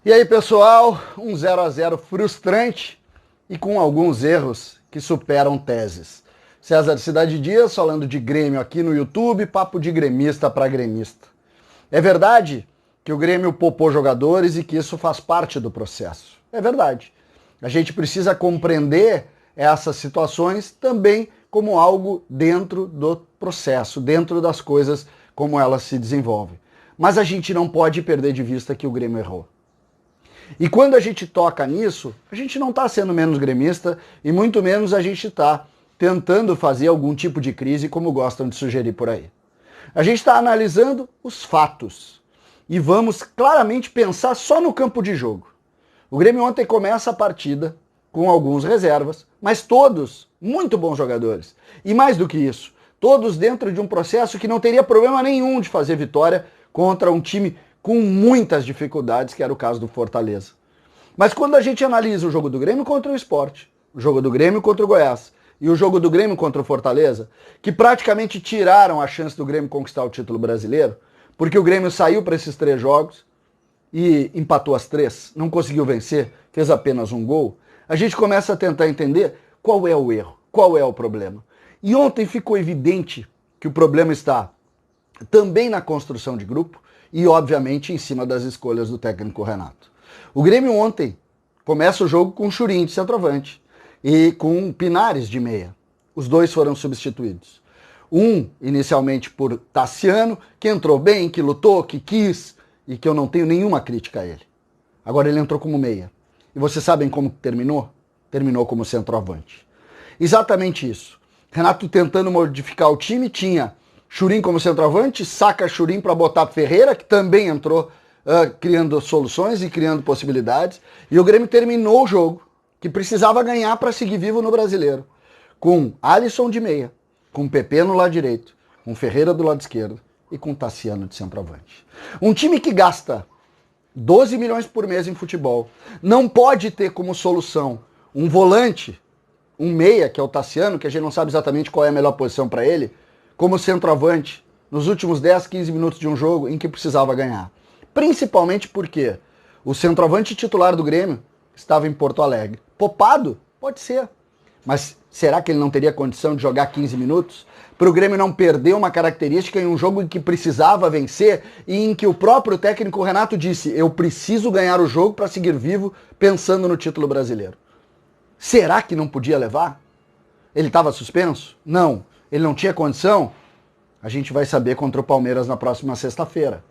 E aí, pessoal, um 0-0 frustrante e com alguns erros que superam teses. César Cidade Dias falando de Grêmio aqui no YouTube, papo de gremista para gremista. É verdade que o Grêmio poupou jogadores e que isso faz parte do processo. É verdade. A gente precisa compreender essas situações também como algo dentro do processo, dentro das coisas como elas se desenvolvem. Mas a gente não pode perder de vista que o Grêmio errou. E quando a gente toca nisso, a gente não está sendo menos gremista e muito menos a gente está tentando fazer algum tipo de crise, como gostam de sugerir por aí. A gente está analisando os fatos e vamos claramente pensar só no campo de jogo. O Grêmio ontem começa a partida com alguns reservas, mas todos muito bons jogadores. E mais do que isso, todos dentro de um processo que não teria problema nenhum de fazer vitória contra um time com muitas dificuldades, que era o caso do Fortaleza. Mas quando a gente analisa o jogo do Grêmio contra o Sport, o jogo do Grêmio contra o Goiás e o jogo do Grêmio contra o Fortaleza, que praticamente tiraram a chance do Grêmio conquistar o título brasileiro, porque o Grêmio saiu para esses 3 jogos e empatou as 3, não conseguiu vencer, fez apenas um gol, a gente começa a tentar entender qual é o erro, qual é o problema. E ontem ficou evidente que o problema está também na construção de grupo, e, obviamente, em cima das escolhas do técnico Renato. O Grêmio ontem começa o jogo com Churin de centroavante e com Pinares de meia. Os dois foram substituídos. Um, inicialmente, por Tassiano, que entrou bem, que lutou, que quis, e que eu não tenho nenhuma crítica a ele. Agora ele entrou como meia. E vocês sabem como terminou? Terminou como centroavante. Exatamente isso. Renato tentando modificar o time, tinha Churin como centroavante, saca Churin para botar Ferreira, que também entrou criando soluções e criando possibilidades. E o Grêmio terminou o jogo, que precisava ganhar para seguir vivo no Brasileiro, com Alisson de meia, com Pepe no lado direito, com Ferreira do lado esquerdo e com Tassiano de centroavante. Um time que gasta 12 milhões por mês em futebol não pode ter como solução um volante, um meia, que é o Tassiano, que a gente não sabe exatamente qual é a melhor posição para ele, como centroavante nos últimos 10, 15 minutos de um jogo em que precisava ganhar. Principalmente porque o centroavante titular do Grêmio estava em Porto Alegre. Poupado? Pode ser. Mas será que ele não teria condição de jogar 15 minutos? Para o Grêmio não perder uma característica em um jogo em que precisava vencer e em que o próprio técnico Renato disse: eu preciso ganhar o jogo para seguir vivo pensando no título brasileiro. Será que não podia levar? Ele estava suspenso? Não. Ele não tinha condição? A gente vai saber contra o Palmeiras na próxima sexta-feira.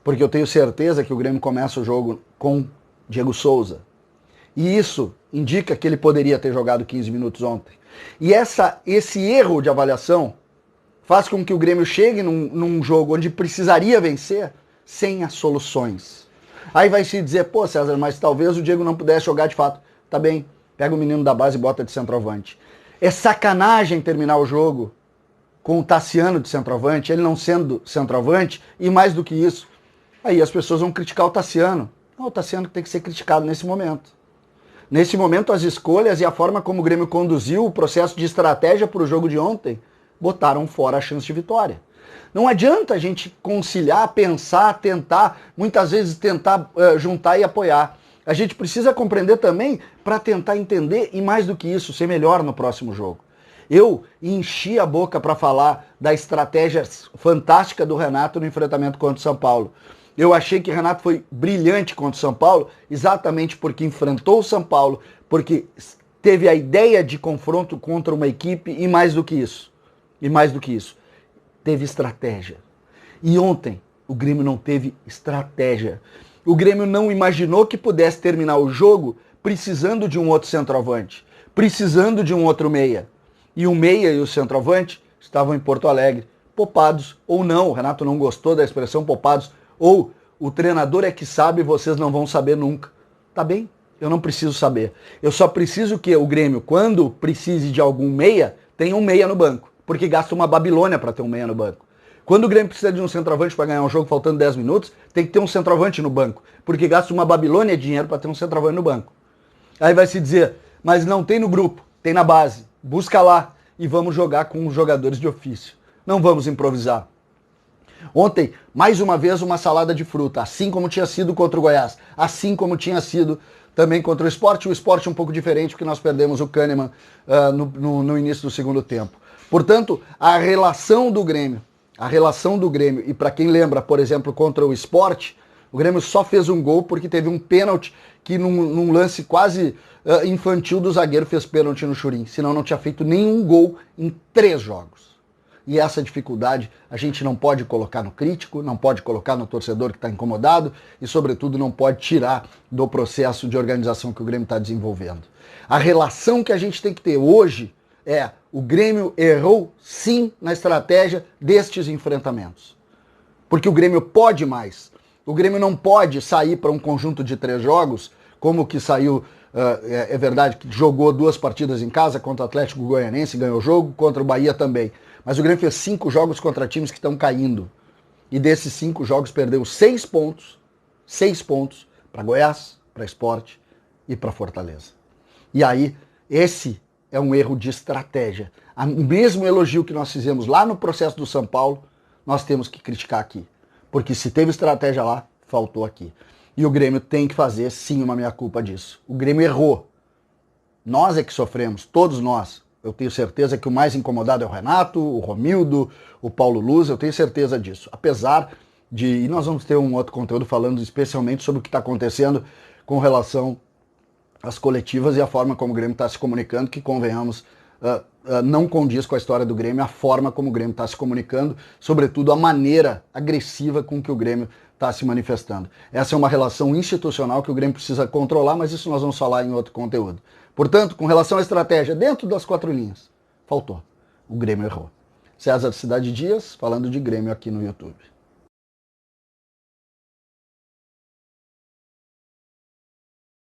Porque eu tenho certeza que o Grêmio começa o jogo com Diego Souza. E isso indica que ele poderia ter jogado 15 minutos ontem. E esse erro de avaliação faz com que o Grêmio chegue num jogo onde precisaria vencer sem as soluções. Aí vai se dizer, pô César, mas talvez o Diego não pudesse jogar de fato. Tá bem, pega o menino da base e bota de centroavante. É sacanagem terminar o jogo com o Tassiano de centroavante, ele não sendo centroavante, e mais do que isso, aí as pessoas vão criticar o Tassiano. Não, o Tassiano tem que ser criticado nesse momento. Nesse momento, as escolhas e a forma como o Grêmio conduziu o processo de estratégia para o jogo de ontem botaram fora a chance de vitória. Não adianta a gente conciliar, pensar, tentar, muitas vezes tentar juntar e apoiar. A gente precisa compreender também para tentar entender e, mais do que isso, ser melhor no próximo jogo. Eu enchi a boca para falar da estratégia fantástica do Renato no enfrentamento contra o São Paulo. Eu achei que o Renato foi brilhante contra o São Paulo, exatamente porque enfrentou o São Paulo, porque teve a ideia de confronto contra uma equipe e mais do que isso. Teve estratégia. E ontem o Grêmio não teve estratégia. O Grêmio não imaginou que pudesse terminar o jogo precisando de um outro centroavante, precisando de um outro meia. E o meia e o centroavante estavam em Porto Alegre, poupados ou não. O Renato não gostou da expressão poupados, ou o treinador é que sabe, vocês não vão saber nunca. Tá bem, eu não preciso saber. Eu só preciso que o Grêmio, quando precise de algum meia, tenha um meia no banco, porque gasta uma Babilônia para ter um meia no banco. Quando o Grêmio precisa de um centroavante para ganhar um jogo faltando 10 minutos, tem que ter um centroavante no banco, porque gasta uma Babilônia de dinheiro para ter um centroavante no banco. Aí vai se dizer, mas não tem no grupo, tem na base. Busca lá e vamos jogar com os jogadores de ofício. Não vamos improvisar. Ontem, mais uma vez, uma salada de fruta, assim como tinha sido contra o Goiás, assim como tinha sido também contra o Sport. O Sport um pouco diferente, porque nós perdemos o Kahneman no início do segundo tempo. Portanto, a relação do Grêmio, e para quem lembra, por exemplo, contra o Sport, o Grêmio só fez um gol porque teve um pênalti que num lance quase infantil do zagueiro fez pênalti no Churin, senão não tinha feito nenhum gol em 3 jogos. E essa dificuldade a gente não pode colocar no crítico, não pode colocar no torcedor que está incomodado e, sobretudo, não pode tirar do processo de organização que o Grêmio está desenvolvendo. A relação que a gente tem que ter hoje é: o Grêmio errou sim na estratégia destes enfrentamentos. Porque o Grêmio pode mais. O Grêmio não pode sair para um conjunto de 3 jogos, como que saiu, é verdade que jogou 2 partidas em casa contra o Atlético Goianiense, ganhou o jogo, contra o Bahia também. Mas o Grêmio fez 5 jogos contra times que estão caindo. E desses 5 jogos perdeu 6 pontos. 6 pontos para Goiás, para Sport e para Fortaleza. E aí, esse é um erro de estratégia. O mesmo elogio que nós fizemos lá no processo do São Paulo, nós temos que criticar aqui. Porque se teve estratégia lá, faltou aqui. E o Grêmio tem que fazer, sim, uma meia-culpa disso. O Grêmio errou. Nós é que sofremos, todos nós. Eu tenho certeza que o mais incomodado é o Renato, o Romildo, o Paulo Luz, eu tenho certeza disso. Apesar de... E nós vamos ter um outro conteúdo falando especialmente sobre o que está acontecendo com relação às coletivas e a forma como o Grêmio está se comunicando, que, convenhamos, não condiz com a história do Grêmio, a forma como o Grêmio está se comunicando, sobretudo a maneira agressiva com que o Grêmio está se manifestando. Essa é uma relação institucional que o Grêmio precisa controlar, mas isso nós vamos falar em outro conteúdo. Portanto, com relação à estratégia, dentro das 4 linhas, faltou. O Grêmio errou. César Cidade Dias, falando de Grêmio aqui no YouTube.